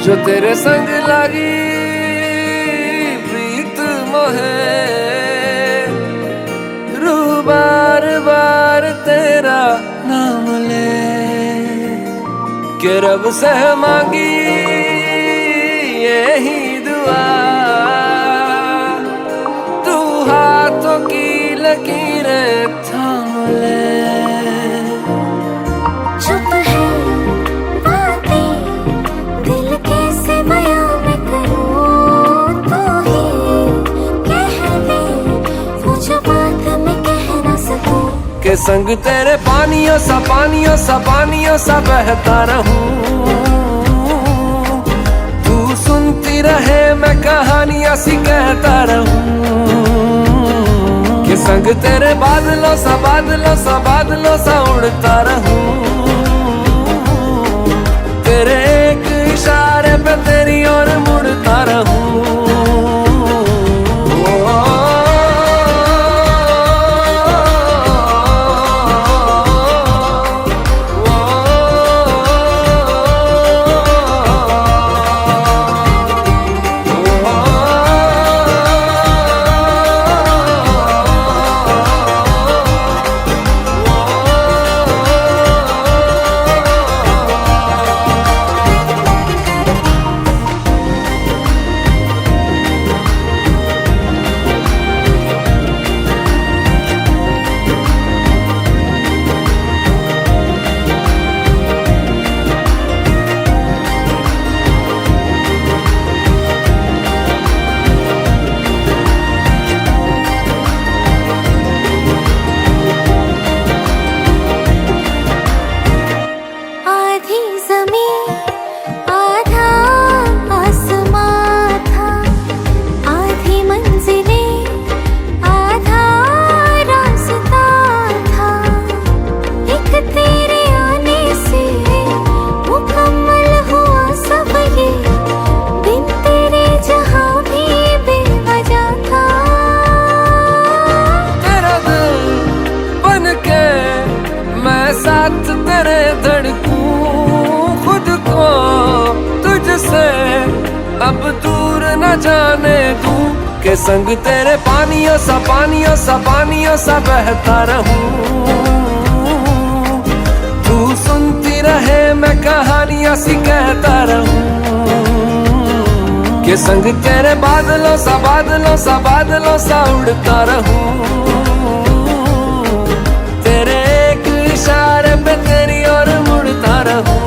जो तेरे संग लगी प्रीत मोहे, रू बार बार तेरा नाम ले के रब से मांगी यही दुआ, तू हाथों की लकीरें थाम ले। चुप है बातें दिल कैसे बयां मैं करूं, तू ही कह दे वो जो बात मैं कह ना सकूं। के संग तेरे पानियों सा बहता रहूं, तू सुनती रहे मैं कहानियां सी कहता रहूं। के संग तेरे बादलों सा उड़ता रहूं, तेरे एक इशारे पे तेरी ओर मुड़ता रहूं। साथ तेरे धड़कूं खुद को तुझसे अब दूर न जाने दूं। के संग तेरे पानियों सा बहता रहूं, तू सुनती रहे मैं कहानियां सी कहता रहूं। के संग तेरे बादलों सा उड़ता रहूं, तेरे एक इशारे पे तेरी ओर मुड़ता रहूं।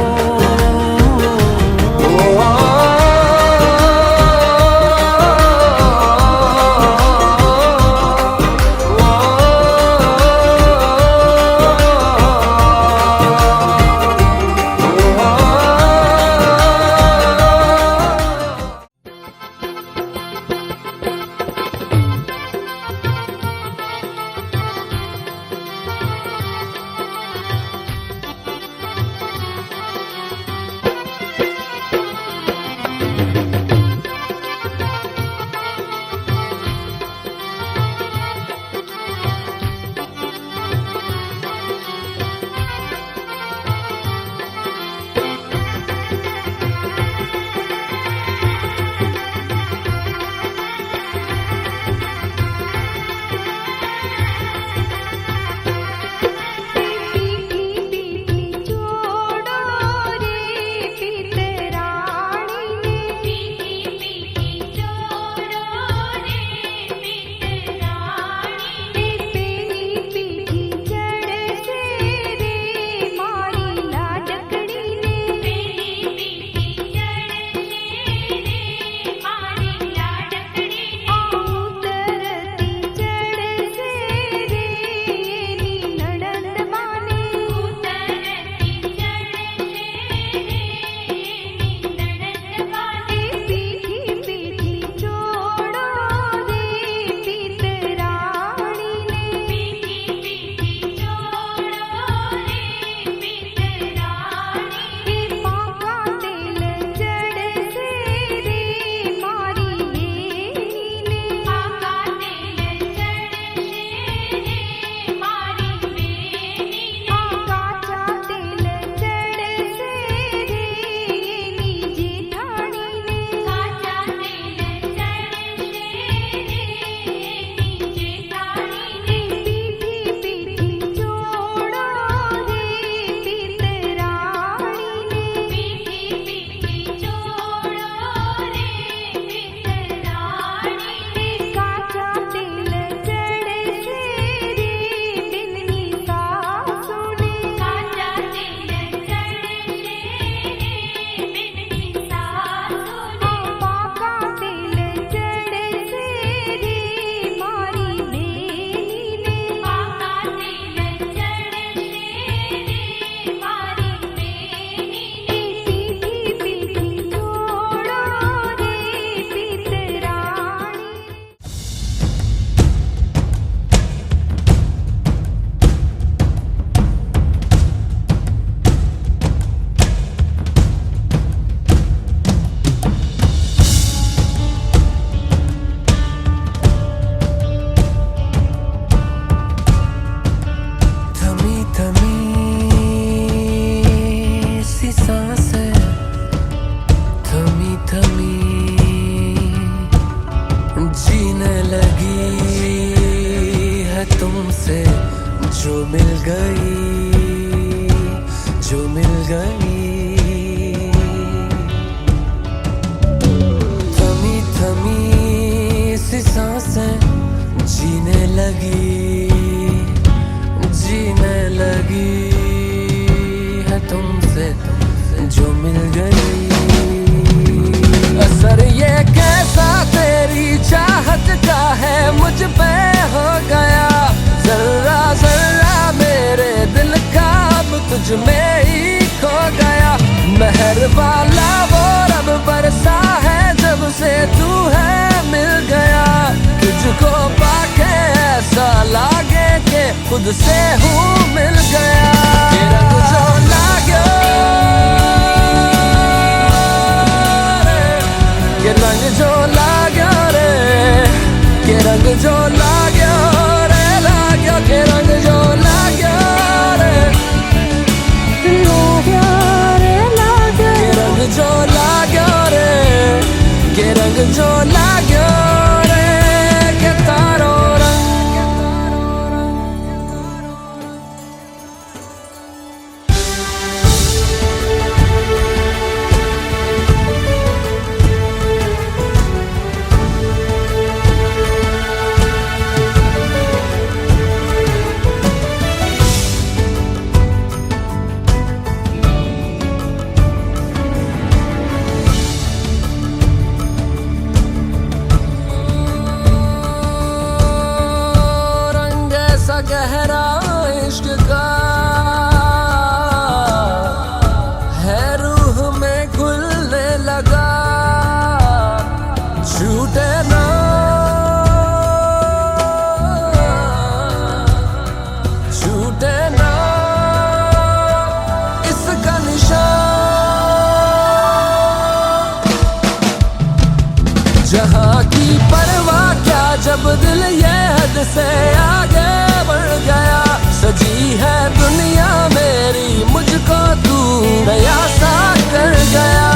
जो मिल गई, जो मिल गई। थमी थमी सी सांसें जीने लगी, जीने लगी है तुमसे जो मिल गई। असर ये कैसा तेरी चाहत का है मुझ पे हो गया, जर्रा जर्रा मेरे दिल का अब तुझ में ही खो गया। मेहर वाला वो रब बरसा है जब से तू है मिल गया। तुझको पाके ऐसा लागे कि खुद से हूँ मिल गया। ये रंग जो लाग्यो के रंग जो लाग्यो रे, के रंग जो लाग्यो रे, लाग्यो के रंग जो लाग्यो रे, लाग्यो रे लाग्यो के रंग जो लाग्यो रे, के रंग जो लाग्यो रे, के तारो रंग। गहरा इश्क का है रूह में घुलने लगा, छूटे ना छूटे ना इसका निशान। जहाँ की परवाह क्या जब दिल ये हद से आगे बढ़ गया। सजी है दुनिया मेरी मुझको तू नया सा कर गया।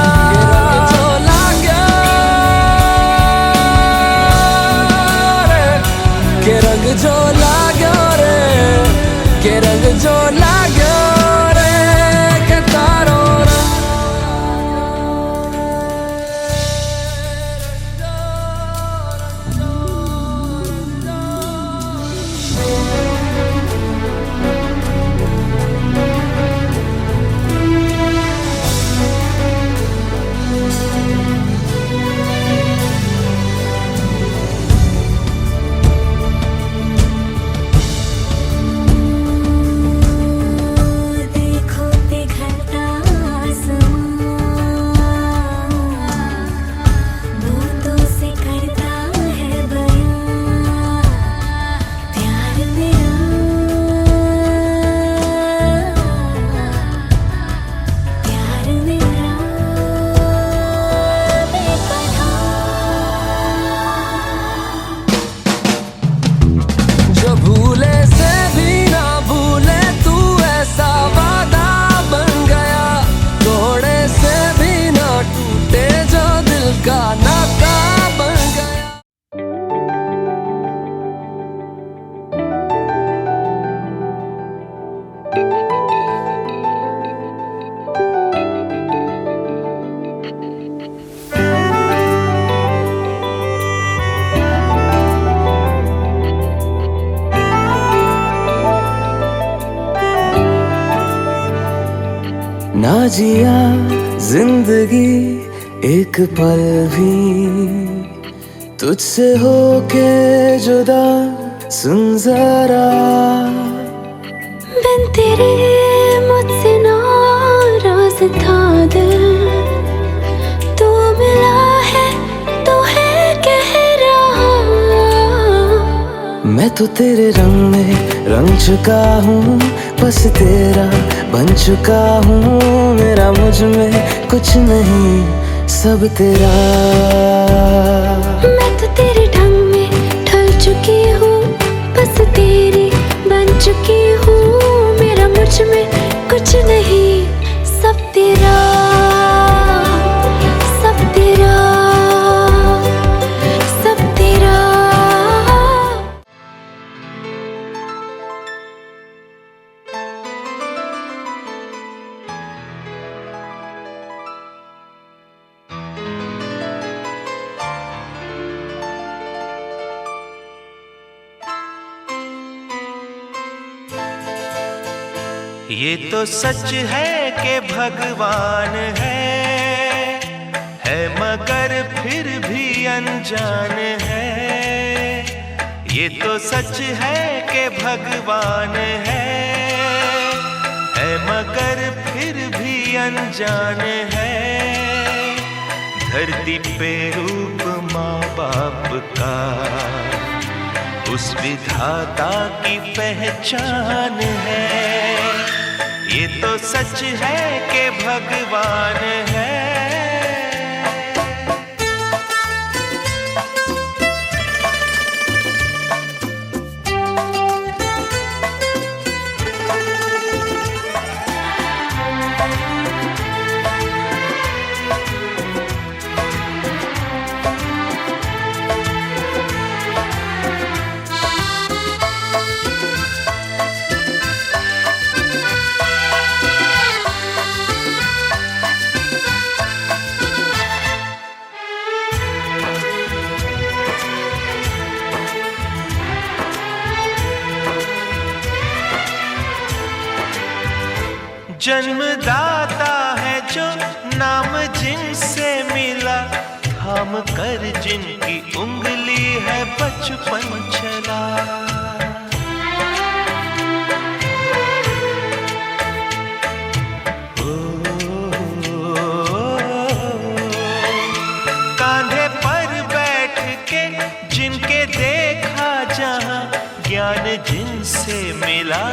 के रंग जो लाग्यो रे, के रंग जो लाग्यो रे, के रंग जो लाग्यो रे, के तारो ना जिया जिंदगी एक पल भी तुझसे होके जुदा। सुन जरा बिन तेरे मुझसे नाराज था दिल, तू मिला है तो है कह रहा। मैं तो तेरे रंग में रंग चुका हूँ, बस तेरा बन चुका हूँ। मेरा मुझ में कुछ नहीं सब तेरा। मैं तो तेरे ढंग में ढल चुकी हूँ, बस तेरी बन चुकी हूँ। मेरा मुझ में कुछ नहीं सब तेरा, सब तेरा, सब तेरा। ये तो सच है कि भगवान है मगर फिर भी अनजान है। ये तो सच है कि भगवान है मगर फिर भी अनजान है। धरती पे रूप माँ बाप का उस विधाता की पहचान है। ये तो सच है कि भगवान है। जन्मदाता है जो नाम जिनसे मिला, थाम कर जिनकी उंगली है बचपन चला। कांधे पर बैठ के जिनके देखा जहां, ज्ञान जिनसे मिला,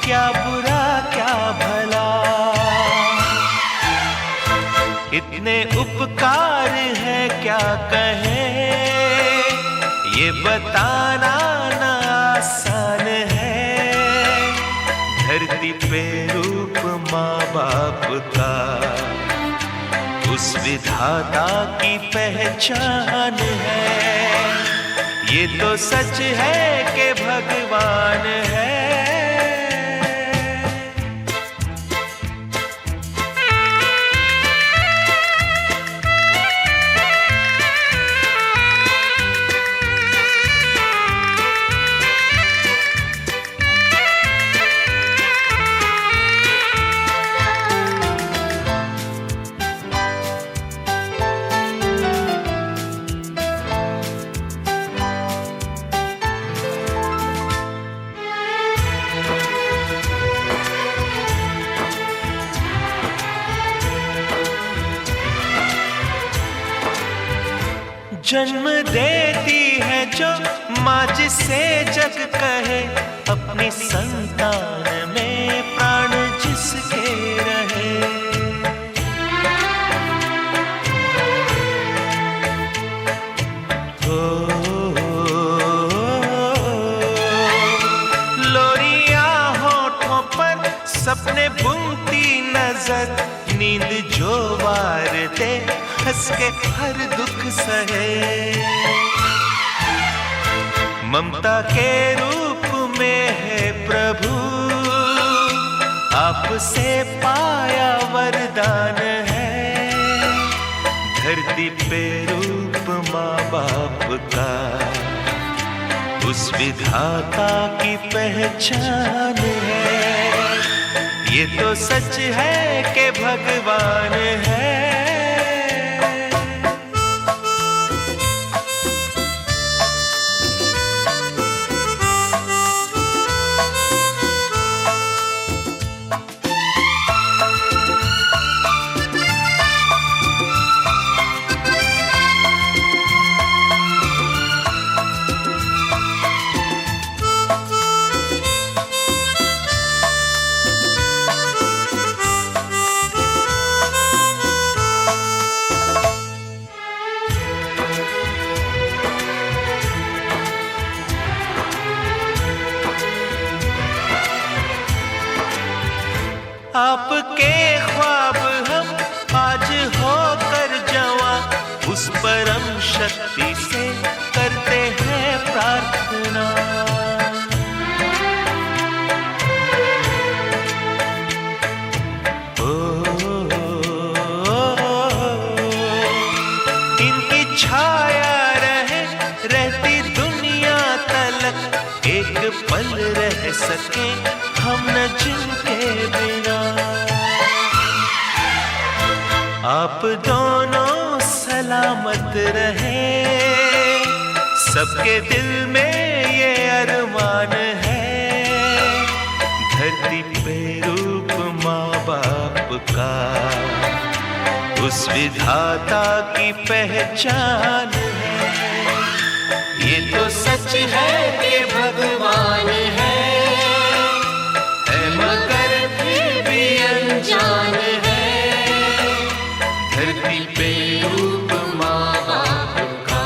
क्या बुरा क्या भला। इतने उपकार है क्या कहें, ये बताना ना आसान है। धरती पे रूप माँ बाप का उस विधाता की पहचान है। ये तो सच है कि भगवान है। जन्म देती है जो माँ जिसे जग कहे, अपनी संतान में प्राण जिसके रहे। लोरियां होठों पर सपने बुनती नजर, नींद जो वार दे हंस के हर दुख सहे। ममता के रूप में है प्रभु, आपसे पाया वरदान है। धरती पे रूप माँ बाप का उस विधाता की पहचान है। ये तो सच है कि भगवान है। आपके ख्वाब हम आज होकर जवां, उस परम शक्ति से करते हैं प्रार्थना। इनकी छाया रहे रहती दुनिया तलक, एक पल रह सके हम न जिनके बिना। आप दोनों सलामत रहे, सबके दिल में ये अरमान है, धरती पे रूप माँ बाप का उस विधाता की पहचान है। ये तो सच है कि भगवान है मगर फिर भी अनजान है, धरती पे रूप माँ बाप का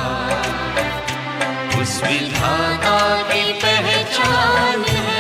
उस विधाता की पहचान है।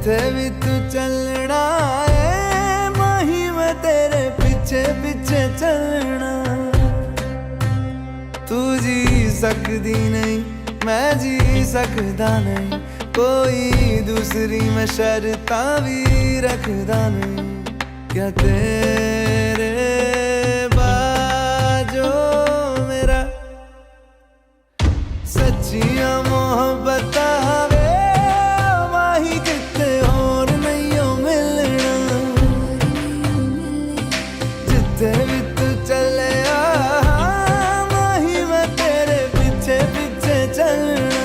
जिथे भी तू चलना है माही मैं तेरे पीछे पीछे चलना। तू जी सकदी नहीं मैं जी सकदा नहीं, कोई दूसरी मैं शर्तां भी रखदा नहीं। क्या तेरे बाजो मेरा सच्चियां मोहब्बत वे माही किते और नहीं हो मिलना। जिथे भी तू चले माही मैं तेरे पीछे पीछे चलना।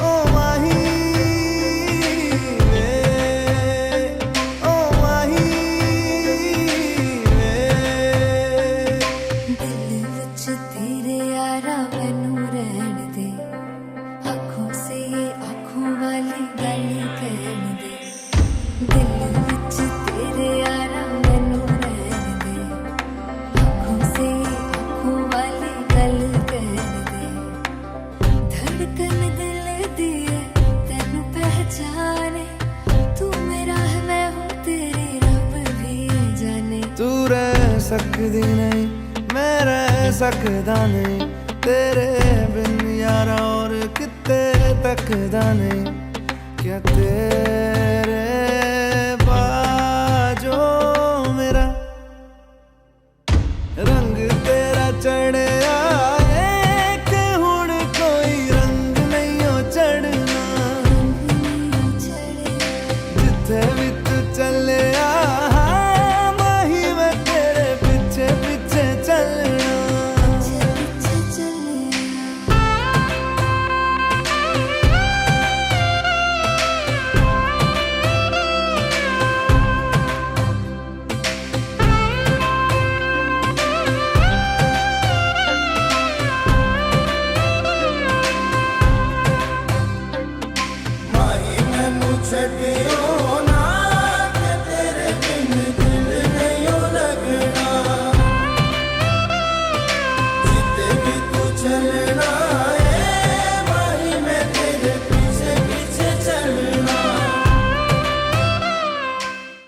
ओ माही वे, ओ माही वे। दिल विच तेरे यारा मैनू रहन दे, आँखों से आँखों वाली गल कहन दे। दिल विच तेरे यारा मैनू रहन दे, आँखों से आँखों वाली गल कहन दे। धड़कन दिल दी है तैनू पहचाने, तू मेरा है मैं हूँ तेरी रब भी जाने। तू रह सकदी नहीं मैं रह सकदा नहीं, तेरे बिन यारा और किते तकदा नहीं। क्या तेरे